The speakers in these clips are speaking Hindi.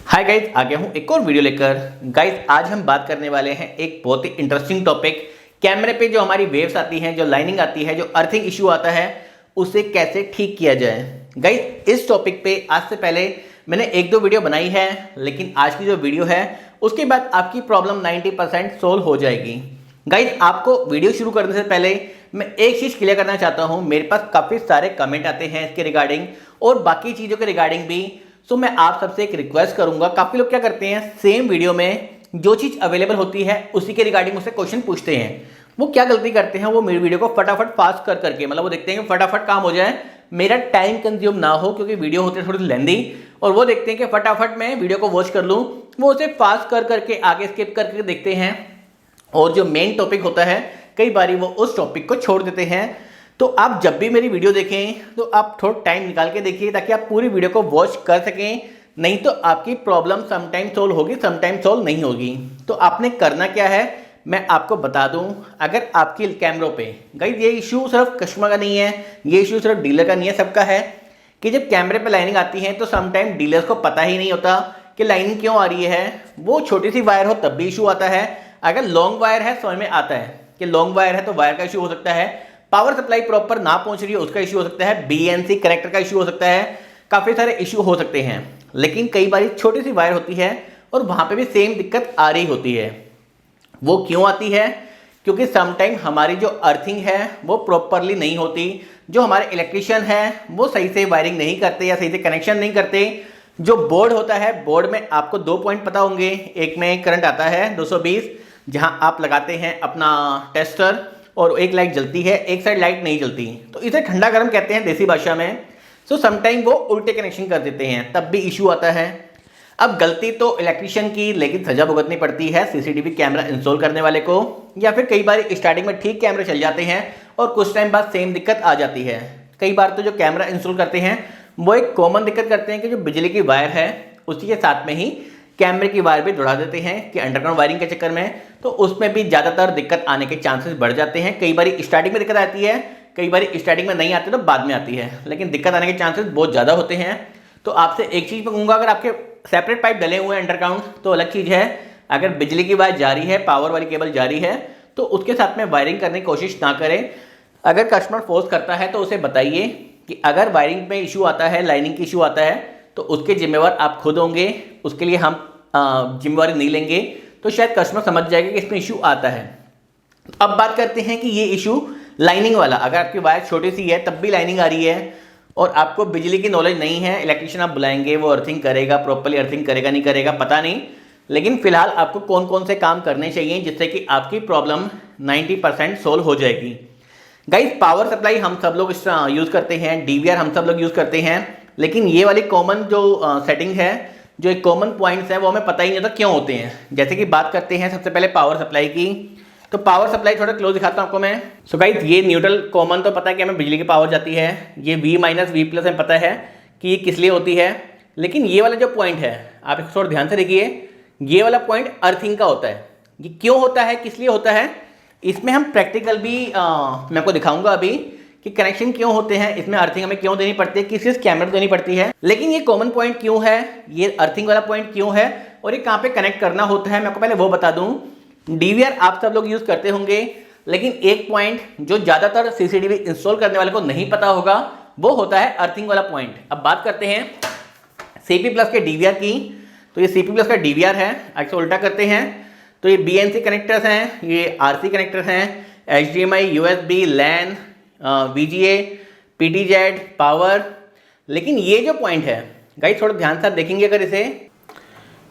हाय गाइस, आ गया हूँ एक और वीडियो लेकर। गाइस आज हम बात करने वाले हैं एक बहुत ही इंटरेस्टिंग टॉपिक, कैमरे पे जो हमारी वेव्स आती हैं, जो लाइनिंग आती है, जो अर्थिंग इशू आता है, उसे कैसे ठीक किया जाए। गाइस इस टॉपिक पे आज से पहले मैंने एक दो वीडियो बनाई है, लेकिन आज की जो वीडियो है उसके बाद आपकी प्रॉब्लम 90% सोल्व हो जाएगी। गाइस आपको वीडियो शुरू करने से पहले मैं एक चीज़ क्लियर करना चाहता हूँ। मेरे पास काफ़ी सारे कमेंट आते हैं इसके रिगार्डिंग और बाकी चीज़ों के रिगार्डिंग भी। तो मैं आप सबसे एक रिक्वेस्ट करूंगा, काफ़ी लोग क्या करते हैं, सेम वीडियो में जो चीज़ अवेलेबल होती है उसी के रिगार्डिंग मुझसे क्वेश्चन पूछते हैं। वो क्या गलती करते हैं, वो मेरी वीडियो को फटाफट फास्ट कर करके, मतलब वो देखते हैं कि फटाफट काम हो जाए, मेरा टाइम कंज्यूम ना हो, क्योंकि वीडियो होती है थोड़ी लेंदी, और वो देखते हैं कि फटाफट मैं वीडियो को वॉच कर लूँ, वो उसे फास्ट कर करके आगे स्किप करके देखते हैं और जो मेन टॉपिक होता है कई बार वो उस टॉपिक को छोड़ देते हैं। तो आप जब भी मेरी वीडियो देखें तो आप थोड़ा टाइम निकाल के देखिए ताकि आप पूरी वीडियो को वॉच कर सकें, नहीं तो आपकी प्रॉब्लम समटाइम सोल्व होगी, समटाइम सोल्व नहीं होगी। तो आपने करना क्या है मैं आपको बता दूं। अगर आपकी कैमरों पे गाइस ये इशू सिर्फ कस्टमर का नहीं है, ये इशू सिर्फ डीलर का नहीं है, सबका है कि जब कैमरे पे लाइनिंग आती है तो समटाइम डीलर्स को पता ही नहीं होता कि लाइनिंग क्यों आ रही है। वो छोटी सी वायर हो तब भी इशू आता है, अगर लॉन्ग वायर है समझ में आता है कि लॉन्ग वायर है तो वायर का इशू हो सकता है, पावर सप्लाई प्रॉपर ना पहुंच रही है उसका इशू हो सकता है, बीएनसी कनेक्टर का इशू हो सकता है, काफ़ी सारे इशू हो सकते हैं। लेकिन कई बार छोटी सी वायर होती है और वहाँ पे भी सेम दिक्कत आ रही होती है। वो क्यों आती है? क्योंकि समटाइम हमारी जो अर्थिंग है वो प्रॉपरली नहीं होती, जो हमारे इलेक्ट्रीशियन है वो सही से वायरिंग नहीं करते या सही से कनेक्शन नहीं करते। जो बोर्ड होता है, बोर्ड में आपको 2 पॉइंट पता होंगे, एक में करंट आता है 220 जहाँ आप लगाते हैं अपना टेस्टर और एक लाइट जलती है, एक साइड लाइट नहीं जलती, तो इसे ठंडा गर्म कहते हैं देसी भाषा में। सो समटाइम वो उल्टे कनेक्शन कर देते हैं, तब भी इशू आता है। अब गलती तो इलेक्ट्रीशियन की, लेकिन सजा भुगतनी पड़ती है सीसीटीवी कैमरा इंस्टॉल करने वाले को, या फिर कई बार स्टार्टिंग में ठीक कैमरे चल जाते हैं और कुछ टाइम बाद सेम दिक्कत आ जाती है। कई बार तो जो कैमरा इंस्टॉल करते हैं वो एक कॉमन दिक्कत करते हैं कि जो बिजली की वायर है उसी के साथ में ही कैमरे की वायर भी जुड़ा देते हैं कि अंडरग्राउंड वायरिंग के चक्कर में, तो उसमें भी ज़्यादातर दिक्कत आने के चांसेस बढ़ जाते हैं। कई बार स्टार्टिंग में दिक्कत आती है, कई बार स्टार्टिंग में नहीं आती तो बाद में आती है, लेकिन दिक्कत आने के चांसेस बहुत ज़्यादा होते हैं। तो आपसे एक चीज़ कहूँगा, अगर आपके सेपरेट पाइप डले हुए हैं अंडरग्राउंड तो अलग चीज़ है, अगर बिजली की वायर जा रही है, पावर वाली केबल जा रही है, तो उसके साथ में वायरिंग करने की कोशिश ना करें। अगर कस्टमर फोर्स करता है तो उसे बताइए कि अगर वायरिंग में इशू आता है, लाइनिंग की इशू आता है, तो उसके जिम्मेवार आप खुद होंगे, उसके लिए हम जिम्मेवारी नहीं लेंगे। तो शायद कस्टमर समझ जाएगा कि इसमें इशू आता है। अब बात करते हैं कि ये इशू लाइनिंग वाला, अगर आपकी वायर छोटी सी है तब भी लाइनिंग आ रही है और आपको बिजली की नॉलेज नहीं है, इलेक्ट्रीशियन आप बुलाएंगे, वो अर्थिंग करेगा, प्रॉपर्ली अर्थिंग करेगा नहीं करेगा पता नहीं, लेकिन फिलहाल आपको कौन कौन से काम करने चाहिए जिससे कि आपकी प्रॉब्लम 90% सोल्व हो जाएगी। गाइस पावर सप्लाई हम सब लोग यूज़ करते हैं, डीवीआर हम सब लोग यूज़ करते हैं, लेकिन ये वाली कॉमन जो सेटिंग है, जो एक कॉमन पॉइंट्स हैं, वो हमें पता ही नहीं होता क्यों होते हैं। जैसे कि बात करते हैं सबसे पहले पावर सप्लाई की, तो पावर सप्लाई थोड़ा क्लोज दिखाता हूँ आपको मैं। सो गाइस ये न्यूट्रल कॉमन तो पता है कि हमें बिजली की पावर जाती है, ये V - V+ हमें पता है कि ये किस लिए होती है, लेकिन ये वाला जो पॉइंट है आप इसको थोड़ा ध्यान से देखिए, ये वाला पॉइंट अर्थिंग का होता है। ये क्यों होता है, किस लिए होता है, इसमें हम प्रैक्टिकल भी मैं आपको दिखाऊंगा अभी कि कनेक्शन क्यों होते हैं, इसमें अर्थिंग हमें क्यों देनी पड़ती है, किस किस कैमरे को देनी पड़ती है। लेकिन ये कॉमन पॉइंट क्यों है, ये अर्थिंग वाला पॉइंट क्यों है और ये कहाँ पे कनेक्ट करना होता है, मैं आपको पहले वो बता दूं। डीवीआर आप सब लोग यूज करते होंगे, लेकिन एक पॉइंट जो ज्यादातर सीसीटीवी इंस्टॉल करने वाले को नहीं पता होगा वो होता है अर्थिंग वाला पॉइंट। अब बात करते हैं CP+ के डीवीआर की, तो ये CP+ का डीवीआर है, ऐसे उल्टा करते हैं तो ये BNC कनेक्टर्स हैं, ये RC कनेक्टर्स हैं, HDMI, USB, LAN, VGA, PTZ, power. लेकिन ये जो पॉइंट है गाइस थोड़ा ध्यान से देखेंगे, अगर इसे,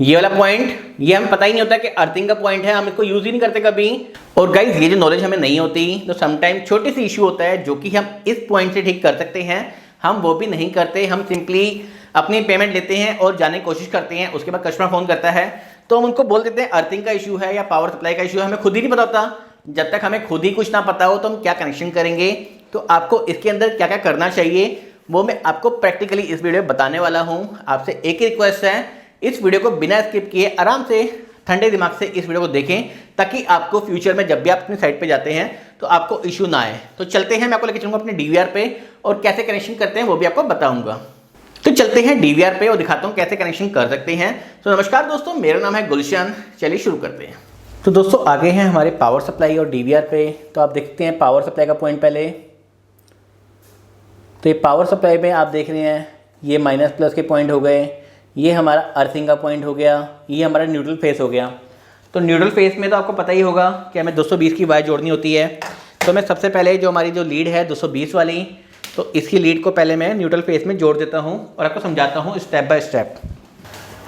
ये वाला पॉइंट, ये हमें पता ही नहीं होता कि अर्थिंग का पॉइंट है, हम इसको यूज ही नहीं करते कभी। और गाइस ये जो नॉलेज हमें नहीं होती तो समटाइम छोटी सी इशू होता है जो कि हम इस पॉइंट से ठीक कर सकते हैं, हम वो भी नहीं करते। हम सिंपली अपनी पेमेंट लेते हैं और जाने की कोशिश करते हैं, उसके बाद कस्टमर फोन करता है तो हम उनको बोल देते हैं अर्थिंग का इशू है या पावर सप्लाई का इशू है, हमें खुद ही नहीं पता होता। जब तक हमें खुद ही कुछ ना पता हो तो हम क्या कनेक्शन करेंगे। तो आपको इसके अंदर क्या क्या करना चाहिए वो मैं आपको प्रैक्टिकली इस वीडियो में बताने वाला हूँ। आपसे एक ही रिक्वेस्ट है, इस वीडियो को बिना स्किप किए आराम से ठंडे दिमाग से इस वीडियो को देखें ताकि आपको फ्यूचर में जब भी आप अपनी साइट पे जाते हैं तो आपको इशू ना आए। तो चलते हैं, मैं आपको लेकर चलूँगा अपने डीवीआर पे और कैसे कनेक्शन करते हैं वो भी आपको बताऊँगा। तो चलते हैं डीवीआर पे और दिखाता हूँ कैसे कनेक्शन कर सकते हैं। तो नमस्कार दोस्तों, मेरा नाम है गुलशन। चलिए शुरू करते हैं। तो दोस्तों आगे हैं हमारे पावर सप्लाई और डीवीआर पे। तो आप देखते हैं पावर सप्लाई का पॉइंट पहले। तो ये पावर सप्लाई में आप देख रहे हैं ये माइनस प्लस के पॉइंट हो गए, ये हमारा अर्थिंग का पॉइंट हो गया, ये हमारा न्यूट्रल फेस हो गया। तो न्यूट्रल फेस में तो आपको पता ही होगा कि हमें 220 की वायर जोड़नी होती है। तो मैं सबसे पहले जो हमारी जो लीड है 220 वाली, तो इसकी लीड को पहले मैं न्यूट्रल फेस में जोड़ देता हूँ और आपको समझाता हूँ स्टेप बाय स्टेप।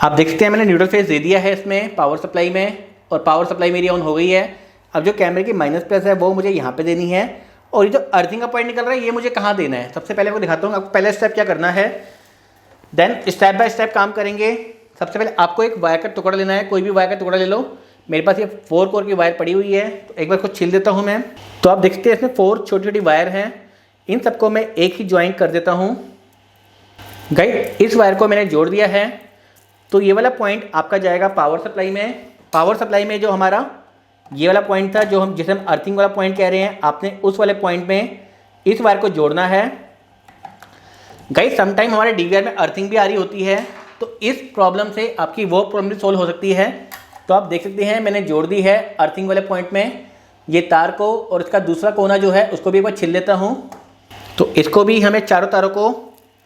आप देख सकते हैं मैंने न्यूट्रल फेस दे दिया है इसमें पावर सप्लाई में, और पावर सप्लाई मेरी ऑन हो गई है। अब जो कैमरे की माइनस प्लस है वो मुझे यहाँ पे देनी है, और ये जो अर्थिंग का पॉइंट निकल रहा है ये मुझे कहाँ देना है। सबसे पहले आपको दिखाता हूँ आपको पहले स्टेप क्या करना है, देन स्टेप बाय स्टेप काम करेंगे। सबसे पहले आपको एक वायर का टुकड़ा लेना है, कोई भी वायर का टुकड़ा ले लो। मेरे पास ये 4 कोर की वायर पड़ी हुई है, तो एक बार को छील देता हूँ मैं। तो आप देखते हैं इसमें 4 छोटी छोटी वायर हैं, इन सबको मैं एक ही ज्वाइंट कर देता हूँ। गाइस इस वायर को मैंने जोड़ दिया है। तो ये वाला पॉइंट आपका जाएगा पावर सप्लाई में। पावर सप्लाई में जो हमारा ये वाला पॉइंट था, जो हम जिसे हम अर्थिंग वाला पॉइंट कह रहे हैं, आपने उस वाले पॉइंट में इस वायर को जोड़ना है। गाइस समटाइम हमारे डीवीआर में अर्थिंग भी आ रही होती है, तो इस प्रॉब्लम से आपकी वो प्रॉब्लम भी सोल्व हो सकती है। तो आप देख सकते हैं मैंने जोड़ दी है अर्थिंग वाले पॉइंट में ये तार को, और इसका दूसरा कोना जो है उसको भी एक बार छिल लेता हूँ। तो इसको भी हमें चारों तारों को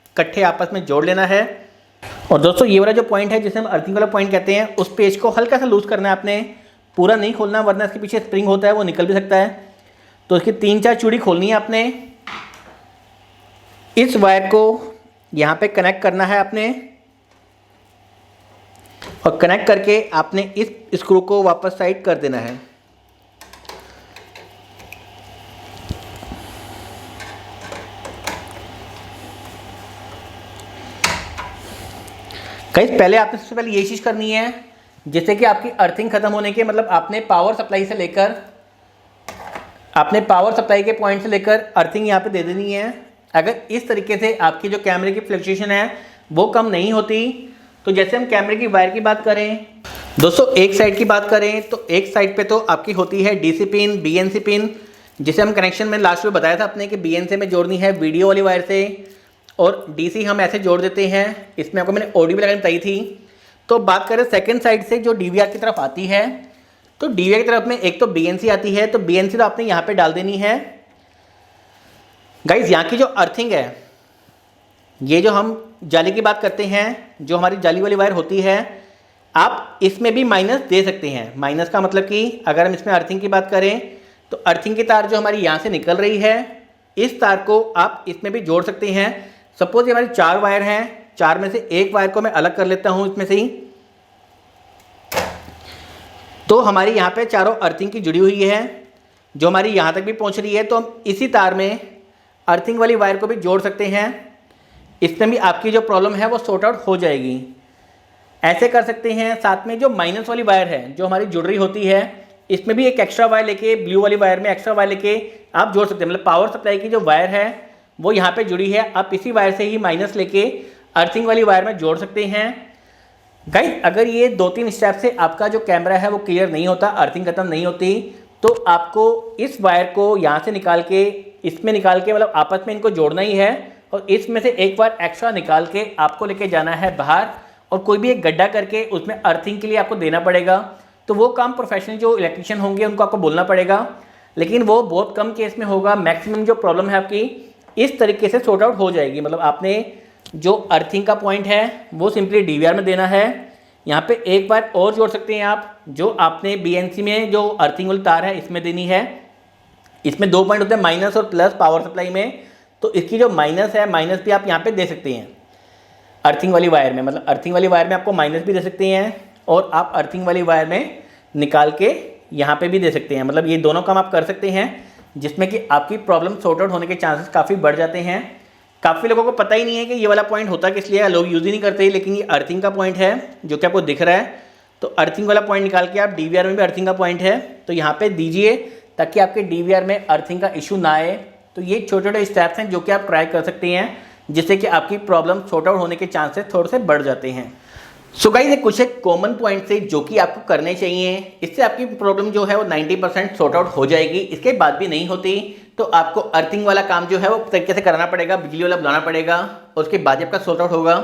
इकट्ठे आपस में जोड़ लेना है। और दोस्तों ये वाला जो पॉइंट है जिसे हम अर्थिंग वाला पॉइंट कहते हैं, उस पेज को हल्का सा लूज करना है आपने, पूरा नहीं खोलना, वरना इसके पीछे स्प्रिंग होता है वो निकल भी सकता है। तो इसकी 3-4 चूड़ी खोलनी है आपने। इस वायर को यहाँ पे कनेक्ट करना है आपने, और कनेक्ट करके आपने इस स्क्रू को वापस साइड कर देना है। गाइस पहले आपने सबसे पहले ये चीज़ करनी है, जिससे कि आपकी अर्थिंग खत्म होने के मतलब आपने पावर सप्लाई से लेकर आपने पावर सप्लाई के पॉइंट से लेकर अर्थिंग यहाँ पे दे देनी है। अगर इस तरीके से आपकी जो कैमरे की फ्लक्चुएशन है वो कम नहीं होती, तो जैसे हम कैमरे की वायर की बात करें दोस्तों, एक साइड की बात करें तो एक साइड पे तो आपकी होती है डीसी पिन, बीएनसी पिन, जिसे हम कनेक्शन में लास्ट में बताया था आपने कि बीएनसी में जोड़नी है वीडियो वाली वायर से, और डीसी हम ऐसे जोड़ देते हैं। इसमें आपको मैंने ऑडियो भी लगानी बताई थी। तो बात करें सेकंड साइड से जो डीवीआर की तरफ आती है, तो डीवीआर की तरफ में एक तो बीएनसी आती है, तो बीएनसी तो आपने यहाँ पे डाल देनी है। गाइज यहाँ की जो अर्थिंग है, ये जो हम जाली की बात करते हैं, जो हमारी जाली वाली वायर होती है, आप इसमें भी माइनस दे सकते हैं। माइनस का मतलब कि अगर हम इसमें अर्थिंग की बात करें तो अर्थिंग की तार जो हमारी यहाँ से निकल रही है, इस तार को आप इसमें भी जोड़ सकते हैं। सपोज ये हमारी 4 वायर हैं, 4 में से एक वायर को मैं अलग कर लेता हूँ इसमें से ही। तो हमारी यहाँ पे चारों अर्थिंग की जुड़ी हुई है, जो हमारी यहाँ तक भी पहुँच रही है। तो हम इसी तार में अर्थिंग वाली वायर को भी जोड़ सकते हैं। इसमें भी आपकी जो प्रॉब्लम है वो सॉर्ट आउट हो जाएगी। ऐसे कर सकते हैं। साथ में जो माइनस वाली वायर है जो हमारी जुड़ रही होती है, इसमें भी एक एक्स्ट्रा वायर लेके, ब्लू वाली वायर में एक्स्ट्रा वायर लेके आप जोड़ सकते हैं। मतलब पावर सप्लाई की जो वायर है वो यहाँ पे जुड़ी है, आप इसी वायर से ही माइनस लेके अर्थिंग वाली वायर में जोड़ सकते हैं। गाइस अगर ये 2-3 स्टेप से आपका जो कैमरा है वो क्लियर नहीं होता, अर्थिंग खत्म नहीं होती, तो आपको इस वायर को यहाँ से निकाल के इसमें निकाल के मतलब आपस में इनको जोड़ना ही है, और इसमें से एक बार एक्स्ट्रा निकाल के आपको लेके जाना है बाहर, और कोई भी एक गड्ढा करके उसमें अर्थिंग के लिए आपको देना पड़ेगा। तो वो काम प्रोफेशनल जो इलेक्ट्रिशियन होंगे उनको आपको बोलना पड़ेगा, लेकिन वो बहुत कम केस में होगा। मैक्सिमम जो प्रॉब्लम है आपकी इस तरीके से सॉर्ट आउट हो जाएगी। मतलब आपने जो अर्थिंग का पॉइंट है वो सिंपली डीवीआर में देना है। यहाँ पे एक बार और जोड़ सकते हैं आप, जो आपने बीएनसी में जो अर्थिंग वाली तार है इसमें देनी है। इसमें 2 पॉइंट होते हैं, माइनस और प्लस पावर सप्लाई में। तो इसकी जो माइनस है, माइनस भी आप यहाँ पे दे सकते हैं अर्थिंग वाली वायर में। मतलब अर्थिंग वाली वायर में आपको माइनस भी दे सकते हैं, और आप अर्थिंग वाली वायर में निकाल के यहाँ पे भी दे सकते हैं। मतलब ये दोनों काम आप कर सकते हैं, जिसमें कि आपकी प्रॉब्लम सॉर्ट आउट होने के चांसेस काफ़ी बढ़ जाते हैं। काफ़ी लोगों को पता ही नहीं है कि ये वाला पॉइंट होता किस लिए है, लोग यूज़ ही नहीं करते, लेकिन ये अर्थिंग का पॉइंट है जो कि आपको दिख रहा है। तो अर्थिंग वाला पॉइंट निकाल के आप डीवीआर में भी अर्थिंग का पॉइंट है तो यहाँ पे दीजिए, ताकि आपके डीवीआर में अर्थिंग का इशू ना आए। तो ये छोटे छोटे स्टेप्स हैं जो कि आप ट्राई कर सकते हैं, जिससे कि आपकी प्रॉब्लम सॉर्ट आउट होने के चांसेस थोड़े से बढ़ जाते हैं। सो गाइस ये कुछ एक कॉमन पॉइंट है जो कि आपको करने चाहिए। इससे आपकी प्रॉब्लम जो है वो 90% सॉर्ट आउट हो जाएगी। इसके बाद भी नहीं होती तो आपको अर्थिंग वाला काम जो है वो तरीके से कराना पड़ेगा, बिजली वाला बुलाना पड़ेगा और उसके बाद आपका सॉर्ट आउट होगा।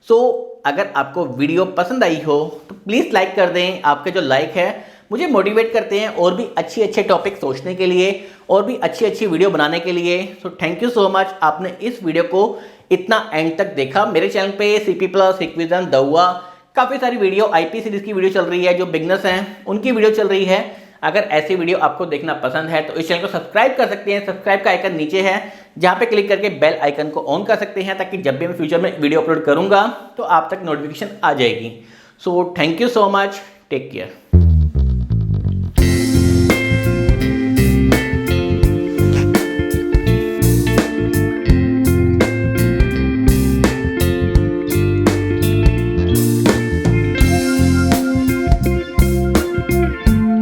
सो अगर आपको वीडियो पसंद आई हो तो प्लीज़ लाइक कर दें। आपके जो लाइक है मुझे मोटिवेट करते हैं और भी अच्छे टॉपिक सोचने के लिए और भी अच्छी वीडियो बनाने के लिए। सो थैंक यू सो मच, आपने इस वीडियो को इतना एंड तक देखा। मेरे चैनल पे CP प्लस, हिक्विजन, दौआ काफ़ी सारी वीडियो IP सीरीज़ की वीडियो चल रही है, जो बिगनर्स हैं उनकी वीडियो चल रही है। अगर ऐसी वीडियो आपको देखना पसंद है तो इस चैनल को सब्सक्राइब कर सकते हैं। सब्सक्राइब का आइकन नीचे है, जहाँ पे क्लिक करके बेल आइकन को ऑन कर सकते हैं, ताकि जब भी मैं फ्यूचर में वीडियो अपलोड करूँगा तो आप तक नोटिफिकेशन आ जाएगी। So thank you so much, take care.